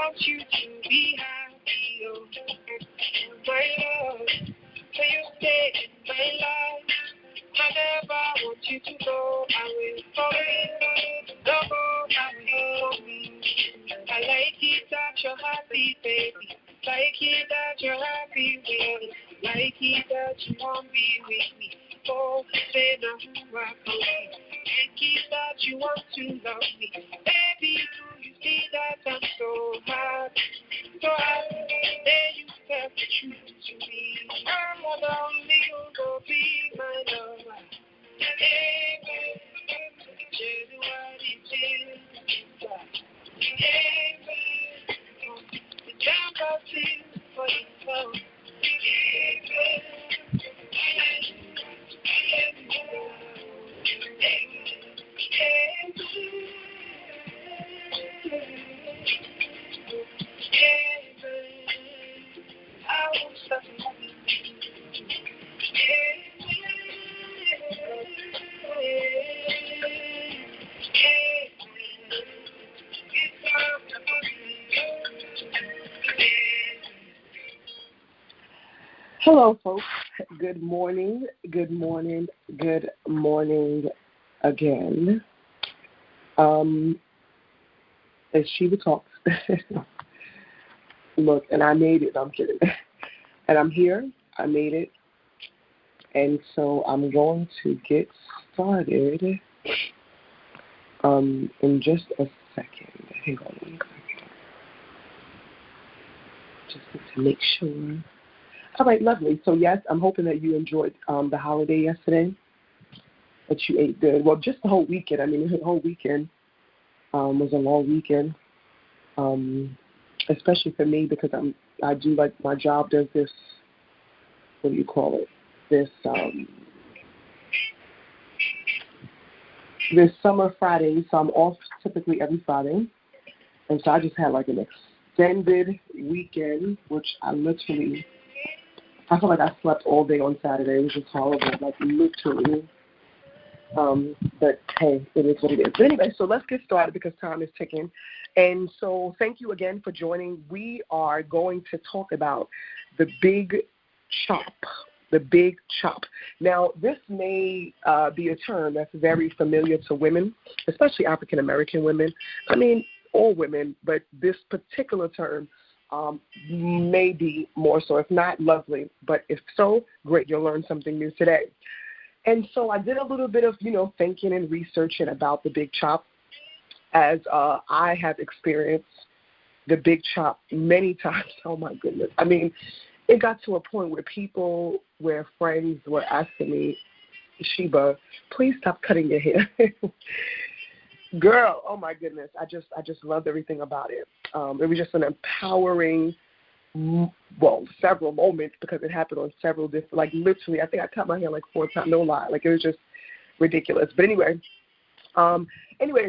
want you to be happy, oh, my love. So you stay in my life. I never want you to go away from me. Don't go away from me. I like it that you're happy, baby. Like it that you're happy with me. Like it that you want to be with me. Oh, say now who I come be. Like it that you want to love me. Baby, do you see that I'm so happy? So happy that you step true to me. I'm not only you go be my lover. Hey, baby, January, hey, baby, the jump up to you for yourself. Hey, baby, I won't stop loving Hello, folks. Good morning. Good morning. Good morning again. As Sheba talks. Look, and I made it. I'm kidding. And I'm here. I made it. And so I'm going to get started in just a second. Hang on. Just to make sure. All right, lovely. So, yes, I'm hoping that you enjoyed the holiday yesterday, that you ate good. Well, just the whole weekend. I mean, the whole weekend was a long weekend, especially for me because I do like my job does this, what do you call it, this summer Friday, so I'm off typically every Friday. And so I just had like an extended weekend, which I feel like I slept all day on Saturday. It was just horrible, like literally. But hey, it is what it is. But anyway, so let's get started because time is ticking. And so thank you again for joining. We are going to talk about the big chop. The big chop. Now, this may be a term that's very familiar to women, especially African-American women. I mean, all women, but this particular term may be more so, if not lovely, but if so, great, you'll learn something new today. And so I did a little bit of, thinking and researching about the big chop as I have experienced the big chop many times. Oh, my goodness. I mean, it got to a point where friends were asking me, Sheba, please stop cutting your hair. Girl, oh my goodness, I just loved everything about it. It was just an empowering, several moments because it happened on several different, like literally, I think I cut my hair like 4 times, no lie, like it was just ridiculous. But anyway, and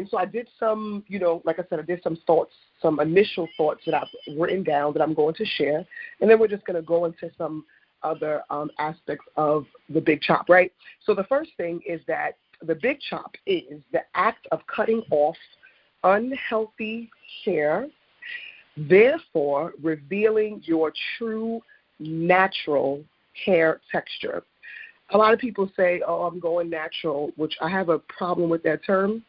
so I did some, like I said, I did some initial thoughts that I've written down that I'm going to share, and then we're just going to go into some other aspects of the big chop, right? So the first thing is that the big chop is the act of cutting off unhealthy hair, therefore revealing your true natural hair texture. A lot of people say, oh, I'm going natural, which I have a problem with that term,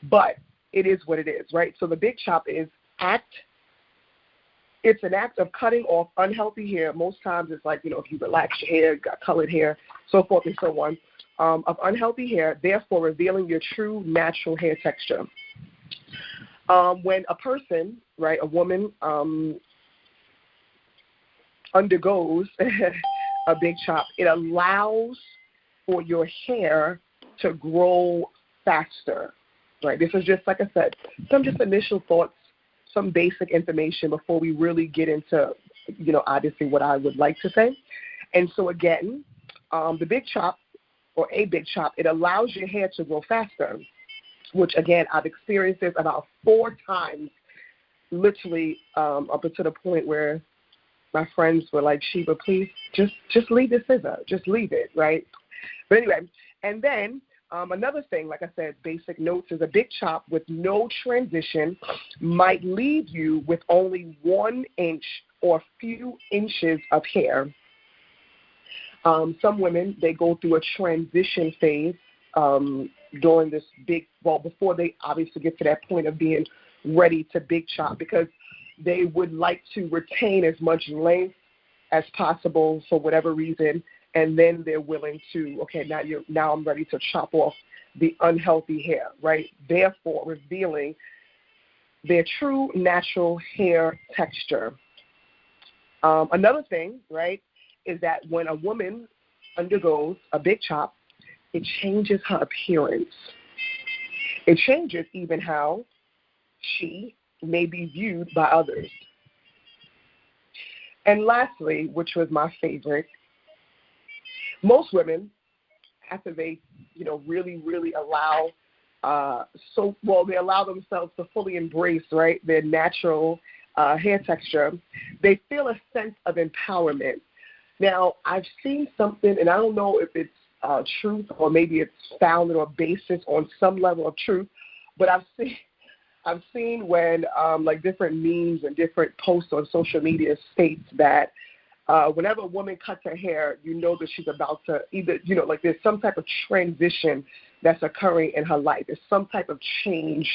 but it is what it is, right? So the big chop is it's an act of cutting off unhealthy hair. Most times it's like, if you relax your hair, got colored hair, so forth and so on, of unhealthy hair, therefore revealing your true natural hair texture. When a person, right, a woman, undergoes a big chop, it allows for your hair to grow faster, right? This is just, like I said, some just initial thoughts, some basic information before we really get into, obviously what I would like to say. And so again, the big chop, or a big chop, it allows your hair to grow faster, which, again, I've experienced this about 4 times, literally up until the point where my friends were like, Sheba, please, just leave the scissor. Just leave it, right? But anyway, and then Another thing, like I said, basic notes is a big chop with no transition might leave you with only 1 inch or few inches of hair. Some women, they go through a transition phase during this before they obviously get to that point of being ready to big chop, because they would like to retain as much length as possible for whatever reason, and then they're willing to, okay, now I'm ready to chop off the unhealthy hair, right? Therefore, revealing their true natural hair texture. Another thing, right, is that when a woman undergoes a big chop, it changes her appearance. It changes even how she may be viewed by others. And lastly, which was my favorite, most women, after they, really, really allow, they allow themselves to fully embrace, right, their natural hair texture, they feel a sense of empowerment. Now, I've seen something, and I don't know if it's truth or maybe it's founded or basis on some level of truth, but I've seen when like different memes and different posts on social media states that whenever a woman cuts her hair, you know that she's about to either, like there's some type of transition that's occurring in her life. There's some type of change,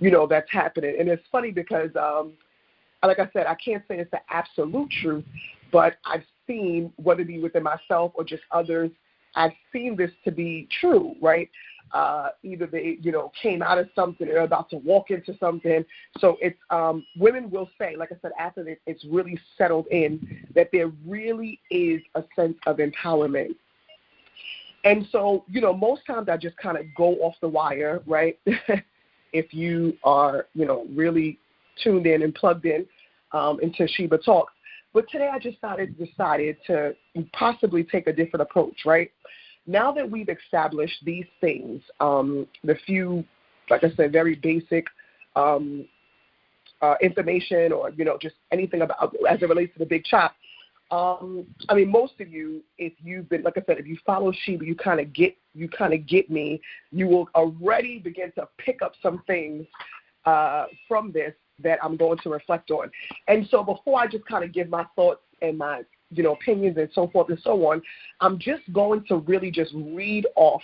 that's happening. And it's funny because, like I said, I can't say it's the absolute truth, but I've seen, whether it be within myself or just others, I've seen this to be true, right? Either they, came out of something, they're about to walk into something. So it's, women will say, like I said, after it's really settled in, that there really is a sense of empowerment. And so, most times I just kind of go off the wire, right? If you are, really tuned in and plugged in into Sheba Talk. But today I just decided to possibly take a different approach, right? Now that we've established these things, the few, like I said, very basic information or, just anything about as it relates to the big chop, most of you, if you've been, like I said, if you follow Sheba, you kind of get me. You will already begin to pick up some things from this that I'm going to reflect on. And so before I just kind of give my thoughts and my, opinions and so forth and so on, I'm just going to really just read off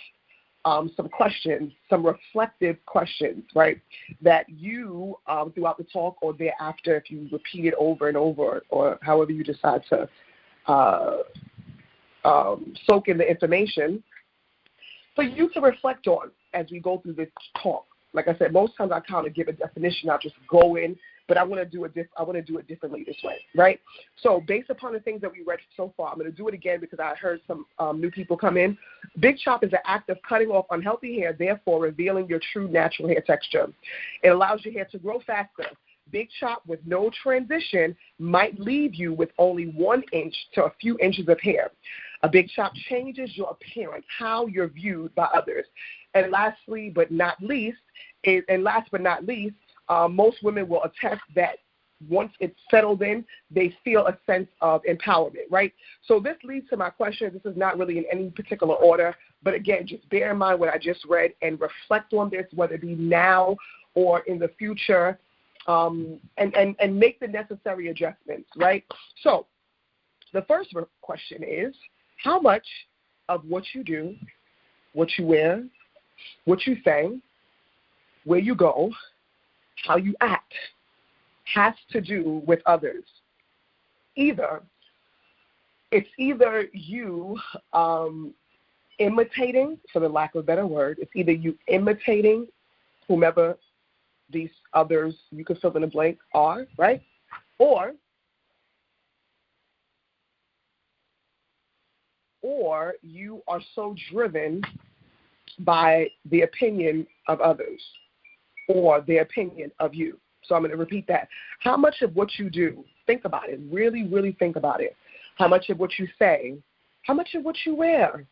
some questions, some reflective questions, right, that you, throughout the talk or thereafter, if you repeat it over and over or however you decide to soak in the information, for you to reflect on as we go through this talk. Like I said, most times I kind of give a definition. I'll just go in, but I want to do it differently this way, right? So based upon the things that we read so far, I'm going to do it again because I heard some new people come in. Big chop is an act of cutting off unhealthy hair, therefore revealing your true natural hair texture. It allows your hair to grow faster. Big chop with no transition might leave you with only 1 inch to a few inches of hair. A big chop changes your appearance, how you're viewed by others. And last but not least, most women will attest that once it's settled in, they feel a sense of empowerment, right? So this leads to my question. This is not really in any particular order, but again, just bear in mind what I just read and reflect on this, whether it be now or in the future, and make the necessary adjustments, right? So the first question is, how much of what you do, what you wear, what you say, where you go, how you act, has to do with others? It's either you imitating, for the lack of a better word, it's either you imitating whomever these others, you can fill in the blank, are, right? Or you are so driven by the opinion of others or their opinion of you. So I'm going to repeat that. How much of what you do, think about it, really, really think about it. How much of what you say, how much of what you wear,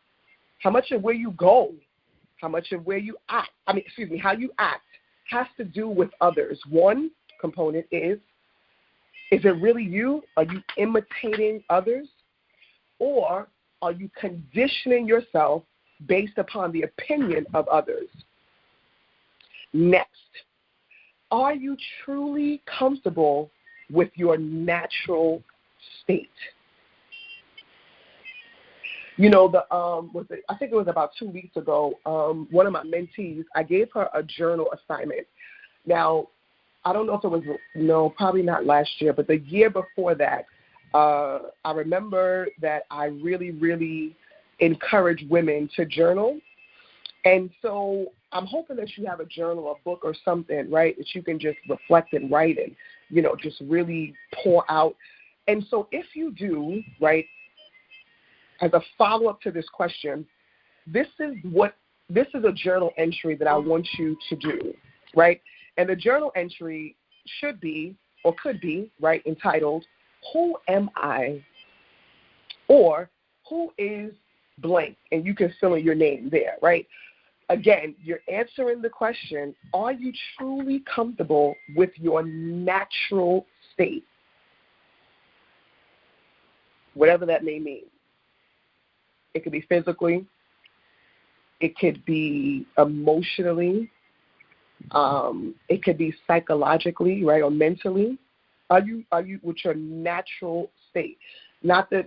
how much of where you go, how much of where you act, how you act has to do with others. One component is it really you? Are you imitating others? Or are you conditioning yourself based upon the opinion of others. Next, are you truly comfortable with your natural state? You know, I think it was about 2 weeks ago, one of my mentees, I gave her a journal assignment. Now, I don't know if it was, probably not last year, but the year before that, I remember that I really, really encourage women to journal. And so I'm hoping that you have a journal, a book or something, right, that you can just reflect and write and, just really pour out. And so if you do, right, as a follow-up to this question, this is a journal entry that I want you to do, right? And the journal entry should be or could be, right, entitled, Who Am I? Or Who is blank? And you can fill in your name there, right? Again, you're answering the question, are you truly comfortable with your natural state? Whatever that may mean. It could be physically. It could be emotionally. It could be psychologically, right, or mentally. Are you with your natural state? Not the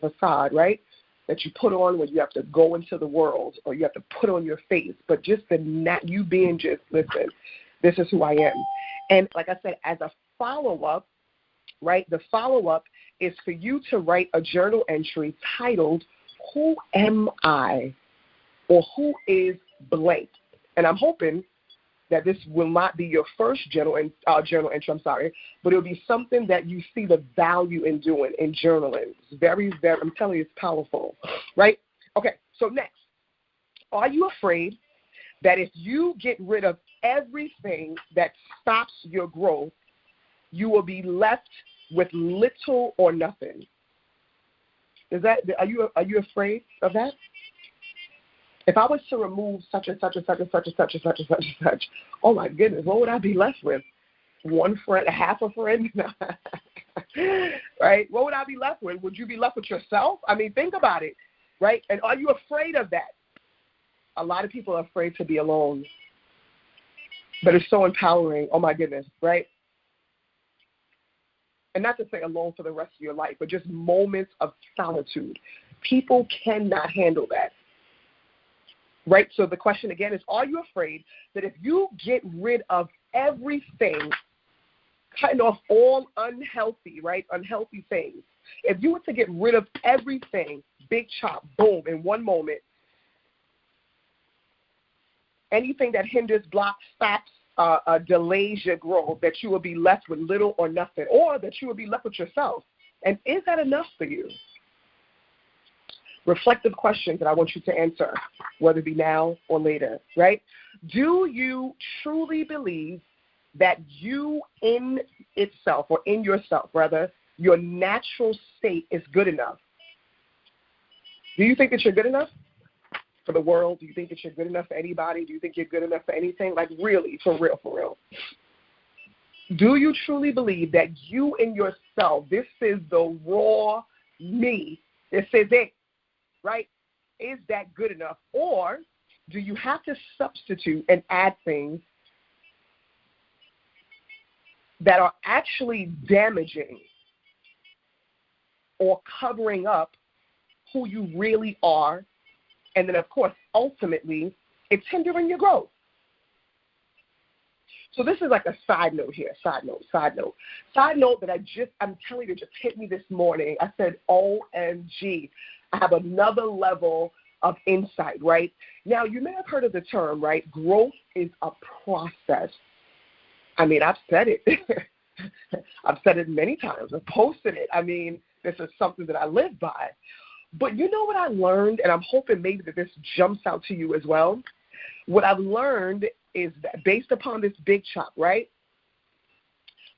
facade, right, that you put on when you have to go into the world or you have to put on your face, but just you being just, listen, this is who I am. And like I said, as a follow-up, right, the follow-up is for you to write a journal entry titled, Who Am I? Or Who is blank? And I'm hoping that this will not be your first journal entry, but it'll be something that you see the value in doing, in journaling. It's very, very, I'm telling you, it's powerful, right? Okay, so next, are you afraid that if you get rid of everything that stops your growth, you will be left with little or nothing? Are you afraid of that? If I was to remove such and such and such and such and such and such and such and such, oh my goodness, what would I be left with? One friend, half a friend? Right? What would I be left with? Would you be left with yourself? I mean, think about it, right? And are you afraid of that? A lot of people are afraid to be alone, but it's so empowering. Oh my goodness, right? And not to say alone for the rest of your life, but just moments of solitude. People cannot handle that. Right? So the question again is, are you afraid that if you get rid of everything, cutting off all unhealthy things, if you were to get rid of everything, big chop, boom, in one moment, anything that hinders, blocks, stops, delays your growth, that you will be left with little or nothing, or that you will be left with yourself? And is that enough for you? Reflective questions that I want you to answer, whether it be now or later, right? Do you truly believe that you in itself, or in yourself, rather, your natural state is good enough? Do you think that you're good enough for the world? Do you think that you're good enough for anybody? Do you think you're good enough for anything? Like, really, for real, for real. Do you truly believe that you in yourself, this is the raw me, this is it, right? Is that good enough? Or do you have to substitute and add things that are actually damaging or covering up who you really are? And then, of course, ultimately, it's hindering your growth. So this is like a side note here, side note that I'm telling you, just hit me this morning. I said, OMG, I have another level of insight, right? Now, you may have heard of the term, right? Growth is a process. I mean, I've said it. I've said it many times. I've posted it. I mean, this is something that I live by. But you know what I learned, and I'm hoping maybe that this jumps out to you as well? What I've learned is that based upon this big chop, right?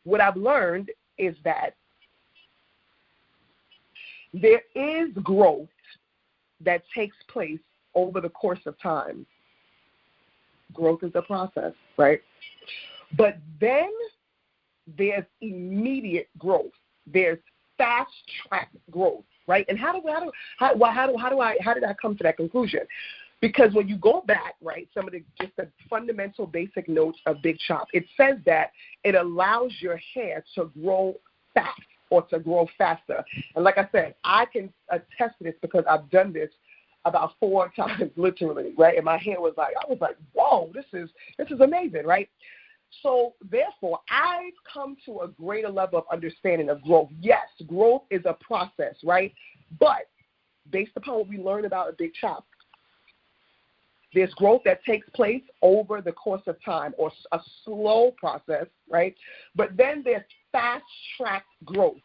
What I've learned is that there is growth that takes place over the course of time. Growth is a process, right? But then there's immediate growth. There's fast-track growth. right? And how did I come to that conclusion? Because when you go back, right, some of the fundamental basic notes of Big Chop, it says that it allows your hair to grow fast or to grow faster. And like I said, I can attest to this because I've done this about 4 times, literally, right? And my hair I was like, whoa, this is amazing, right? So therefore, I've come to a greater level of understanding of growth. Yes, growth is a process, right? But based upon what we learned about a Big Chop, there's growth that takes place over the course of time, or a slow process, right? But then there's fast-track growth.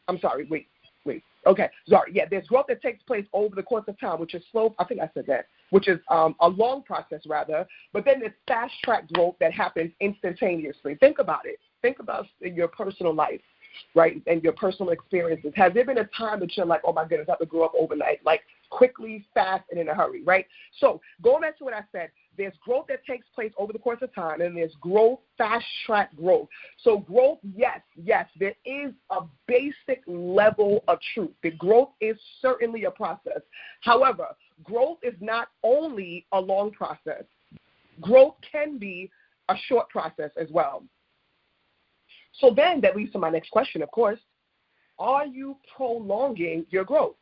I'm sorry, wait. Okay, sorry. Yeah, there's growth that takes place over the course of time, which is slow. I think I said that, which is a long process, rather. But then there's fast-track growth that happens instantaneously. Think about it. Think about in your personal life, right, and your personal experiences. Has there been a time that you're like, oh, my goodness, I have to grow up overnight, like quickly, fast, and in a hurry, right? So going back to what I said, there's growth that takes place over the course of time, and there's growth, fast-track growth. So growth, yes, there is a basic level of truth. The growth is certainly a process. However, growth is not only a long process. Growth can be a short process as well. So then that leads to my next question, of course. Are you prolonging your growth?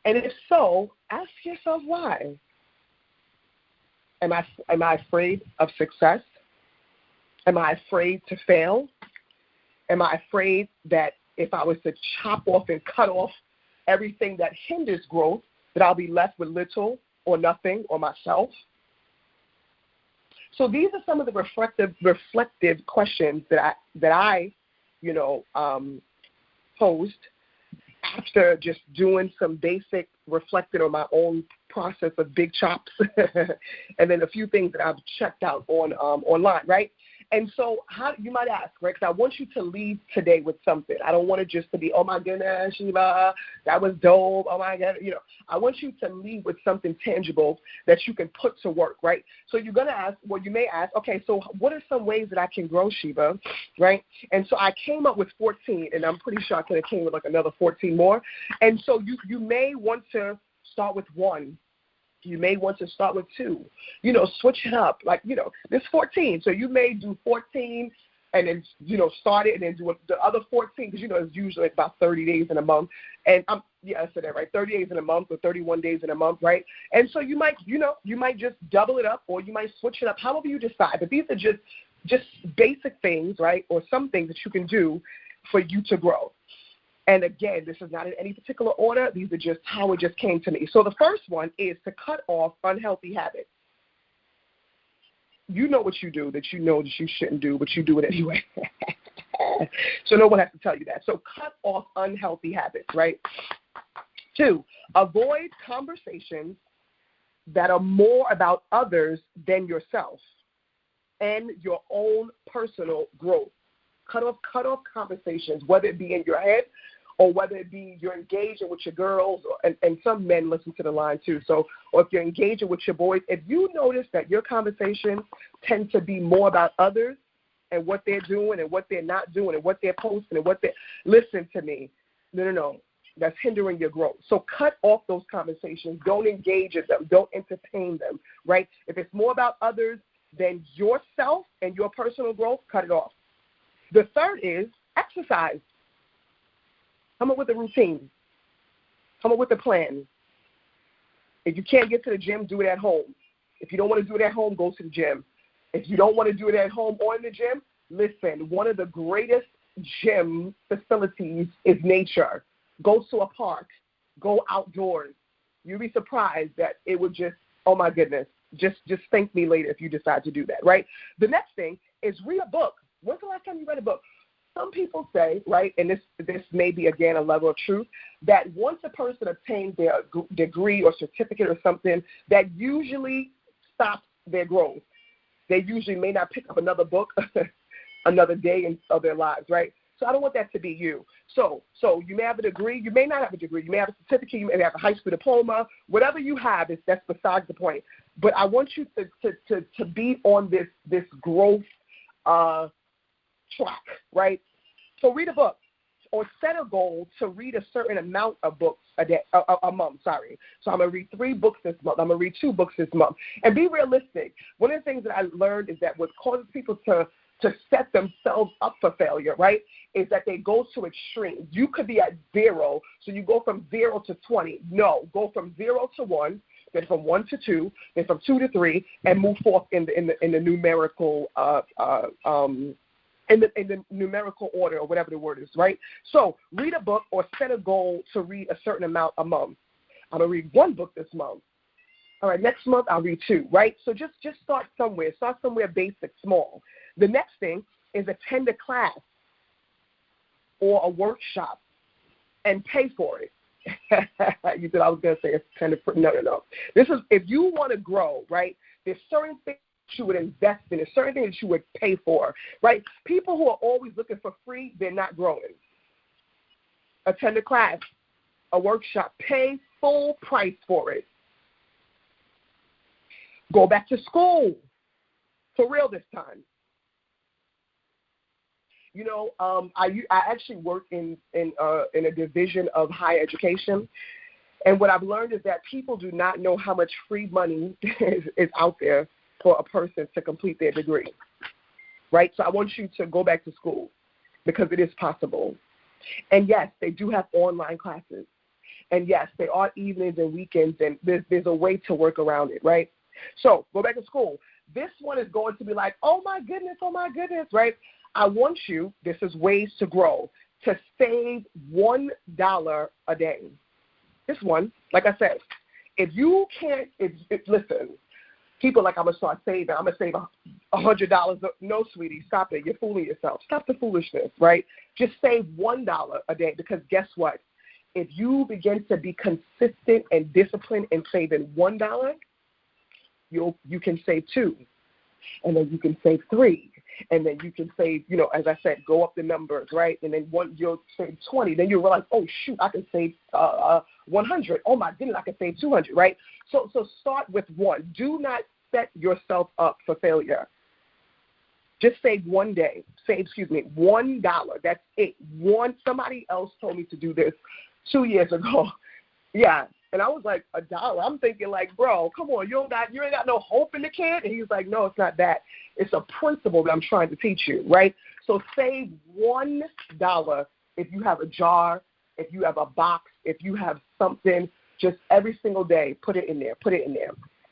And if so, ask yourself why. Am I afraid of success? Am I afraid to fail? Am I afraid that if I was to chop off and cut off everything that hinders growth, that I'll be left with little or nothing or myself? So these are some of the reflective questions that I posed after just doing some basic reflecting on my own process of Big Chops, and then a few things that I've checked out on online, right? And so how you might ask, right? Because I want you to leave today with something. I don't want it just to be, oh my goodness, Sheba, that was dope. Oh my God, I want you to leave with something tangible that you can put to work, right? So you're gonna ask, well, you may ask, okay, so what are some ways that I can grow, Sheba, right? And so I came up with 14, and I'm pretty sure I could have came with like another 14 more. And so you may want to start with 1. You may want to start with 2, switch it up. Like, there's 14. So you may do 14 and then, start it and then do the other 14 because, it's usually about 30 days in a month. And I said that right, 30 days in a month or 31 days in a month, right? And so you might, you might just double it up or you might switch it up, however you decide. But these are just basic things, right, or some things that you can do for you to grow. And again, this is not in any particular order. These are just how it just came to me. So the first one is to cut off unhealthy habits. You know what you do that you know that you shouldn't do, but you do it anyway. So no one has to tell you that. So cut off unhealthy habits, right? 2, avoid conversations that are more about others than yourself and your own personal growth. Cut off conversations, whether it be in your head or whether it be you're engaging with your girls, and some men listen to the line too. So, or if you're engaging with your boys, if you notice that your conversations tend to be more about others and what they're doing and what they're not doing and what they're posting and listen to me. No. That's hindering your growth. So cut off those conversations. Don't engage in them. Don't entertain them, right? If it's more about others than yourself and your personal growth, cut it off. The third is exercise. Come up with a routine. Come up with a plan. If you can't get to the gym, do it at home. If you don't want to do it at home, go to the gym. If you don't want to do it at home or in the gym, listen, one of the greatest gym facilities is nature. Go to a park. Go outdoors. You'll be surprised that it would just, oh my goodness, just thank me later if you decide to do that, right? The next thing is read a book. When's the last time you read a book? Some people say, right, and this may be, again, a level of truth, that once a person obtains their degree or certificate or something, that usually stops their growth. They usually may not pick up another book another day of their lives, right? So I don't want that to be you. So you may have a degree. You may not have a degree. You may have a certificate. You may have a high school diploma. Whatever you have, that's besides the point. But I want you to be on this growth track, right? So read a book or set a goal to read a certain amount of books a month. So I'm going to read 3 books this month. I'm going to read 2 books this month. And be realistic. One of the things that I learned is that what causes people to set themselves up for failure, right, is that they go to extremes. You could be at 0, so you go from 0 to 20. No, go from 0 to 1, then from 1 to 2, then from 2 to 3, and move forth in the numerical in the numerical order or whatever the word is, right? So read a book or set a goal to read a certain amount a month. I'm going to read 1 book this month. All right, next month I'll read 2, right? So just start somewhere. Start somewhere basic, small. The next thing is attend a class or a workshop and pay for it. You said I was going to say attend a – no. This is – if you want to grow, right, there's certain things you would invest in. There's certain things that you would pay for, right? People who are always looking for free, they're not growing. Attend a class, a workshop, pay full price for it. Go back to school, for real this time. You know, I actually work in a division of higher education, and what I've learned is that people do not know how much free money is out there for a person to complete their degree, right? So I want you to go back to school because it is possible. And, yes, they do have online classes. And, yes, they are evenings and weekends, and there's a way to work around it, right? So go back to school. This one is going to be like, oh, my goodness, right? I want you, this is ways to grow, to save $1 a day. This one, like I said, if you can't, listen, people like, I'm going to start saving. I'm going to save $100. No, sweetie, stop it. You're fooling yourself. Stop the foolishness, right? Just save $1 a day because guess what? If you begin to be consistent and disciplined in saving $1, you can save 2, and then you can save 3, and then you can save, you know, as I said, go up the numbers, right? And then you'll save 20. Then you realize, oh, shoot, I can save 100. Oh, my goodness, I can save 200, right? So start with 1. Do not set yourself up for failure. Just save $1. $1. That's it. Somebody else told me to do this 2 years ago. Yeah. And I was like, $1? I'm thinking like, bro, come on, you ain't got no hope in the kid? And he's like, no, it's not that. It's a principle that I'm trying to teach you, right? So save $1 if you have a jar, if you have a box, if you have something, just every single day, put it in there.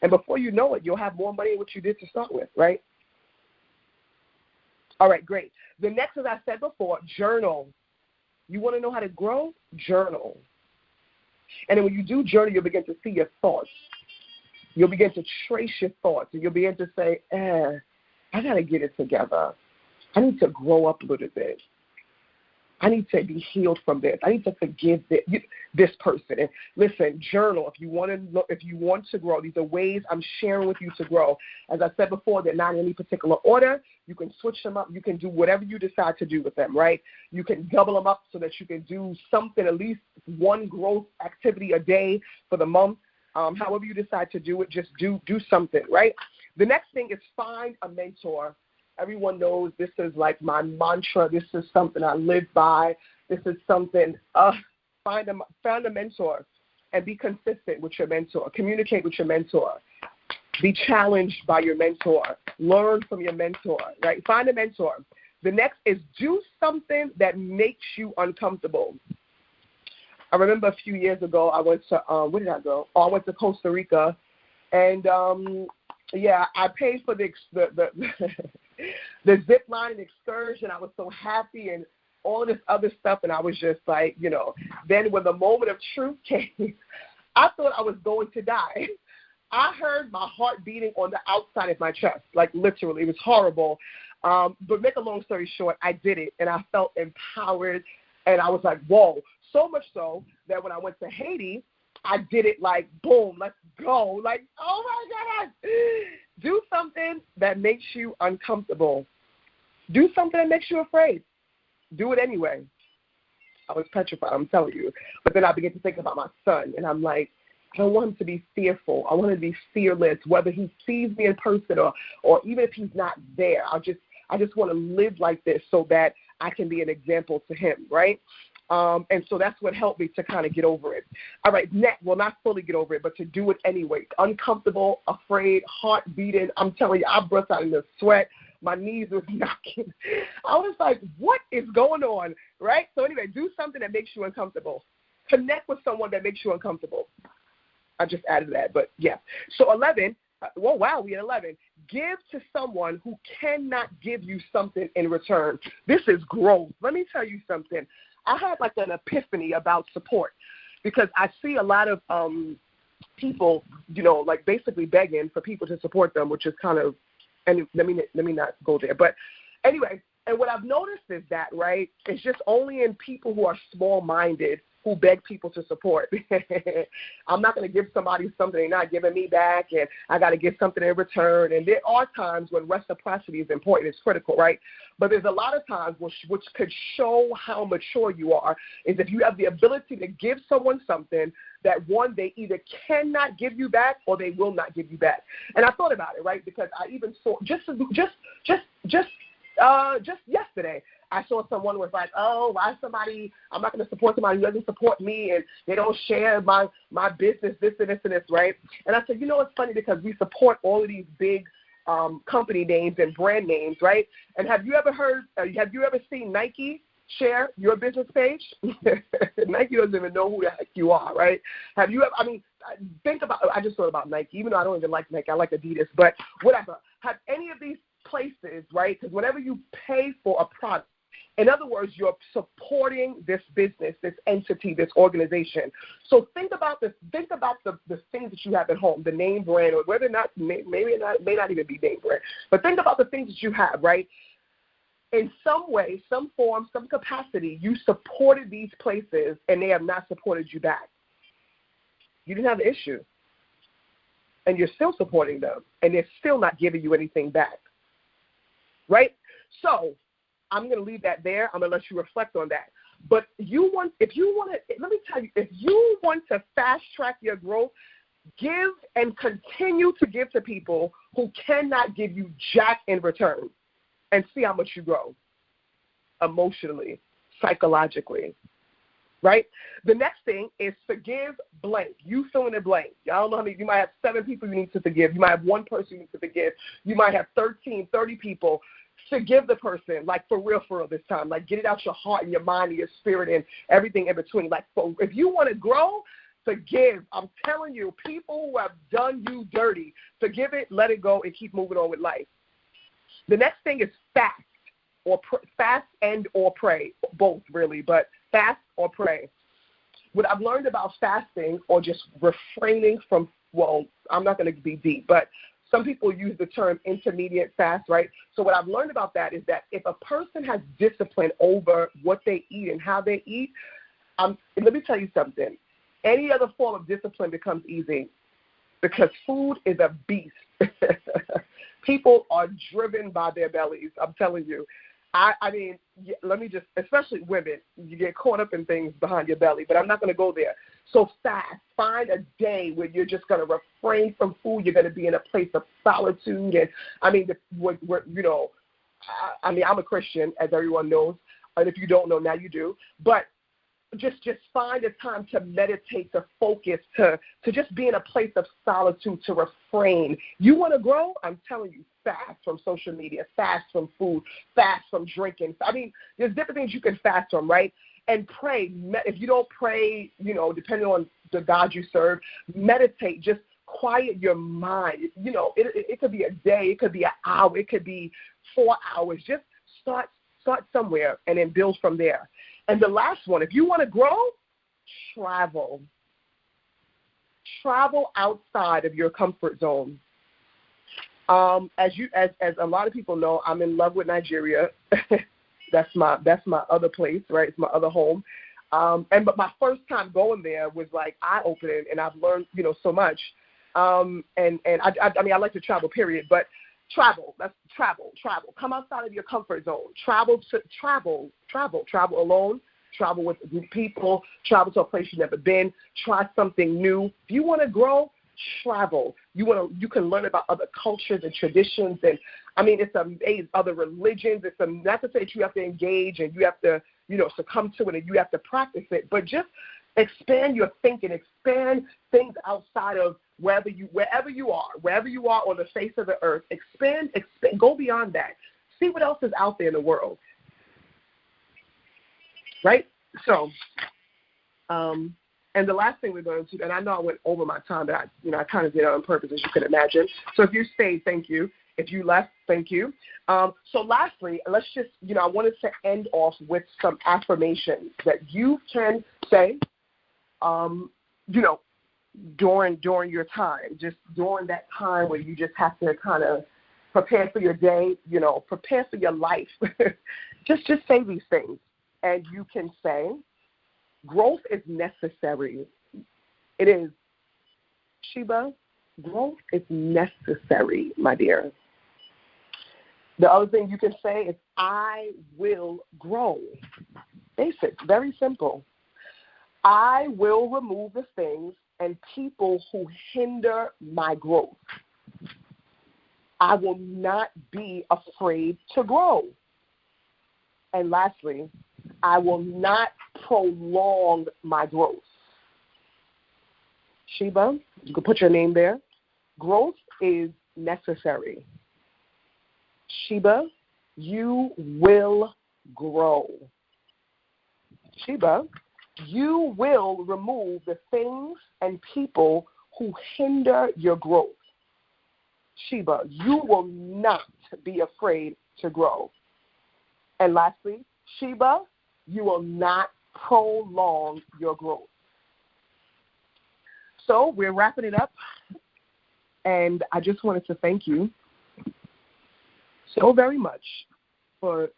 And before you know it, you'll have more money than what you did to start with, right? All right, great. The next, as I said before, journal. You want to know how to grow? Journal. And then when you do journal, you'll begin to see your thoughts. You'll begin to trace your thoughts, and you'll begin to say, I got to get it together. I need to grow up a little bit. I need to be healed from this. I need to forgive this person. And listen, journal. If you want to grow, these are ways I'm sharing with you to grow. As I said before, they're not in any particular order. You can switch them up. You can do whatever you decide to do with them, right? You can double them up so that you can do something, at least one growth activity a day for the month. However you decide to do it, just do something, right? The next thing is find a mentor. Everyone knows this is like my mantra. This is something I live by. This is something, find a mentor and be consistent with your mentor. Communicate with your mentor. Be challenged by your mentor. Learn from your mentor, right? Find a mentor. The next is do something that makes you uncomfortable. I remember a few years ago, I went to, where did I go? I went to Costa Rica, and I paid for the zip line excursion. I was so happy and all this other stuff, and I was just like, you know. Then when the moment of truth came, I thought I was going to die. I heard my heart beating on the outside of my chest, like literally. It was horrible. But make a long story short, I did it, and I felt empowered, and I was like, whoa. So much so that when I went to Haiti, I did it like, boom, let's go. Like, oh, my God. Do something that makes you uncomfortable. Do something that makes you afraid. Do it anyway. I was petrified, I'm telling you. But then I began to think about my son, and I'm like, I don't want him to be fearful. I want him to be fearless, whether he sees me in person or even if he's not there. I just want to live like this so that I can be an example to him, right? And so that's what helped me to kind of get over it. All right, next, well, not fully get over it, but to do it anyway. Uncomfortable, afraid, heart beating. I'm telling you, I burst out in the sweat. My knees was knocking. I was like, what is going on, right? So anyway, do something that makes you uncomfortable. Connect with someone that makes you uncomfortable. I just added that, but yeah. So 11, well, wow, we at 11. Give to someone who cannot give you something in return. This is growth. Let me tell you something. I had like an epiphany about support because I see a lot of people, you know, like basically begging for people to support them, which is kind of, and let me not go there. But anyway, and what I've noticed is that, right, it's just only in people who are small-minded who beg people to support. I'm not going to give somebody something they're not giving me back, and I got to give something in return. And there are times when reciprocity is important, it's critical, right? But there's a lot of times which could show how mature you are is if you have the ability to give someone something that, one, they either cannot give you back or they will not give you back. And I thought about it, right, because I even saw just yesterday, I saw someone was like, oh, why somebody, I'm not going to support somebody who doesn't support me and they don't share my business, this and this and this, right? And I said, you know, it's funny because we support all of these big company names and brand names, right? And have you ever seen Nike share your business page? Nike doesn't even know who the heck you are, right? Have you ever, I just thought about Nike, even though I don't even like Nike, I like Adidas, but whatever. Have any of these places, right? Because whenever you pay for a product, in other words, you're supporting this business, this entity, this organization. So think about the things that you have at home, the name brand, or whether or not, may not even be name brand. But think about the things that you have, right? In some way, some form, some capacity, you supported these places and they have not supported you back. You didn't have an issue. And you're still supporting them and they're still not giving you anything back. Right? So I'm going to leave that there. I'm going to let you reflect on that. But let me tell you, if you want to fast track your growth, give and continue to give to people who cannot give you jack in return and see how much you grow emotionally, psychologically. Right? The next thing is forgive blank. You fill in the blank. I don't know how many. You might have 7 people you need to forgive. You might have 1 person you need to forgive. You might have 13, 30 people. Forgive the person, like for real this time. Like get it out your heart and your mind and your spirit and everything in between. Like if you want to grow, forgive. I'm telling you, people who have done you dirty, forgive it, let it go, and keep moving on with life. The next thing is fast and or pray, both really, but fast or pray. What I've learned about fasting or just refraining from, well, I'm not going to be deep, but some people use the term intermediate fast, right? So what I've learned about that is that if a person has discipline over what they eat and how they eat, let me tell you something. Any other form of discipline becomes easy because food is a beast. People are driven by their bellies, I'm telling you. I mean, let me just, especially women, you get caught up in things behind your belly, but I'm not going to go there. So fast. Find a day where you're just going to refrain from food. You're going to be in a place of solitude. And, I mean, I'm a Christian, as everyone knows. And if you don't know, now you do. But just find a time to meditate, to focus, to just be in a place of solitude, to refrain. You want to grow? I'm telling you, fast from social media, fast from food, fast from drinking. I mean, there's different things you can fast from, right? And pray. If you don't pray, depending on the God you serve, meditate. Just quiet your mind. It could be a day. It could be an hour. It could be 4 hours. Just start somewhere and then build from there. And the last one, if you want to grow, travel. Travel outside of your comfort zone. As a lot of people know, I'm in love with Nigeria. That's my other place, right? It's my other home. But my first time going there was like eye-opening, and I've learned, so much. I like to travel, period. But travel. Let's travel. Come outside of your comfort zone. Travel alone. Travel with people. Travel to a place you've never been. Try something new. If you want to grow, travel. You can learn about other cultures and traditions, and I mean, it's other religions. It's not to say that you have to engage and you have to, succumb to it and you have to practice it, but just expand your thinking, expand things outside of wherever you are on the face of the earth. Expand, go beyond that. See what else is out there in the world, right? So, and the last thing we're going to do, and I know I went over my time, but I kind of did it on purpose, as you can imagine. So if you stayed, thank you. If you left, thank you. So lastly, let's just, I wanted to end off with some affirmations that you can say, during your time, just during that time where you just have to kind of prepare for your day, prepare for your life. just say these things. And you can say, growth is necessary. It is. Sheba, growth is necessary, my dear. The other thing you can say is, I will grow. Basic, very simple. I will remove the things and people who hinder my growth. I will not be afraid to grow. And lastly, I will not prolong my growth. Sheba, you can put your name there. Growth is necessary. Sheba, you will grow. Sheba, you will remove the things and people who hinder your growth. Sheba, you will not be afraid to grow. And lastly, Sheba, you will not prolong your growth. So we're wrapping it up, and I just wanted to thank you so very much for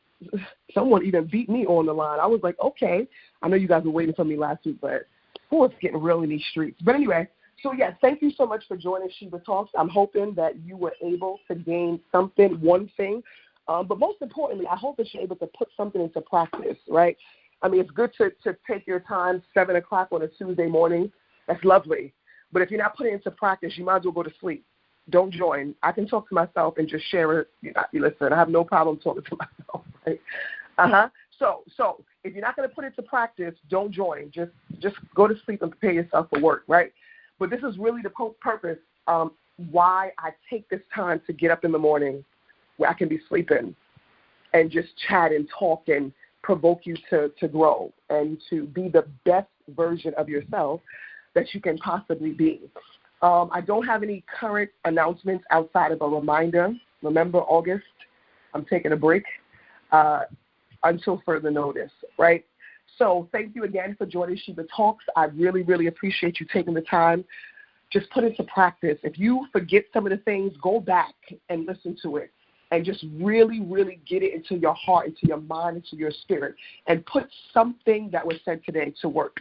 someone even beat me on the line. I was like, okay, I know you guys were waiting for me last week, but it's getting real in these streets. But anyway, so yes, thank you so much for joining Sheba Talks. I'm hoping that you were able to gain something, one thing. But most importantly, I hope that you're able to put something into practice, right? I mean, it's good to take your time, 7 o'clock on a Tuesday morning. That's lovely. But if you're not putting it into practice, you might as well go to sleep. Don't join. I can talk to myself and just share it. Listen, I have no problem talking to myself, right? So if you're not going to put it to practice, don't join. Just go to sleep and prepare yourself for work, right? But this is really the purpose why I take this time to get up in the morning where I can be sleeping and just chat and talk and provoke you to grow and to be the best version of yourself that you can possibly be. I don't have any current announcements outside of a reminder. Remember, August, I'm taking a break until further notice, right? So thank you again for joining Sheba Talks. I really, really appreciate you taking the time. Just put it to practice. If you forget some of the things, go back and listen to it and just really, really get it into your heart, into your mind, into your spirit, and put something that was said today to work.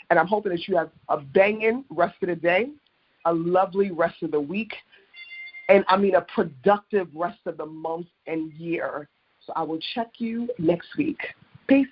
And I'm hoping that you have a banging rest of the day, a lovely rest of the week, and a productive rest of the month and year. So I will check you next week. Peace.